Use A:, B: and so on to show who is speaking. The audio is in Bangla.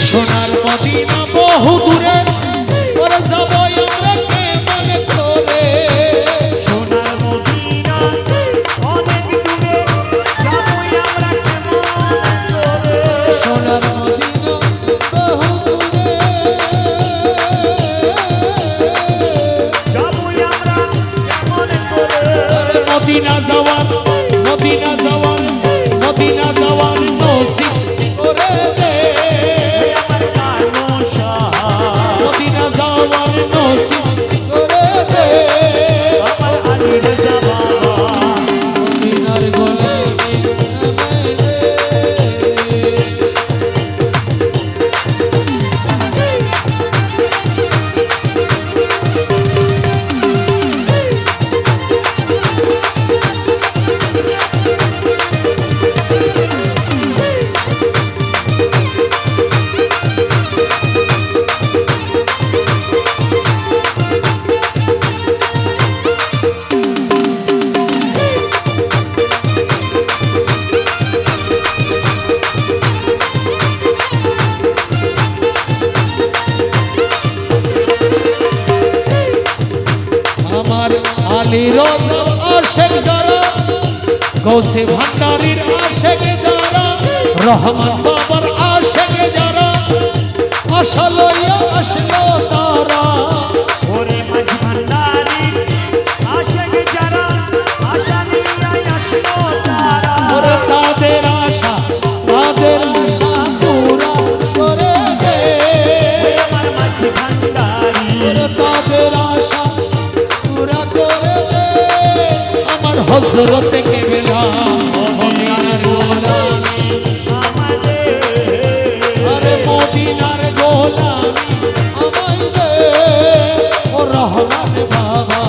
A: সোনার মদিনা বহু দূরে ওরে যাব আমরা কেমন করে
B: সোনার মদিনা অনেক দূরে যাব আমরা কেমন করে
A: সোনার মদিনা বহু দূরে
B: যাব আমরা কেমন করে
A: মদিনা যাওয়ার নসিব করে দে
B: আমার কানো সাহা
A: মদিনা যাওয়ার নসিব করে দে
B: আমার আলী রাজা বাবা
A: মদিনার গোলামে নামাই দে আমার আলী রোজা আশেক যারা গৌসে ভান্ডারীর আশেক যারা রহমান বাবার আশেক যারা আশা লইয়া আসলো তারা
B: ওরে মাঝি ভান্ডারি আশেক যারা আশা নিয়ে আসলো তারা
A: ওরে তাদের আশা পুরা করে দে
B: আমার মাঝি ভান্ডারি
A: ওরে তাদের আশা পুরা করে দে আমার হযরত কেবলা মদিনার গোলামি আরে মদিনার গোলামি আমায় দে ও রহমান বাবা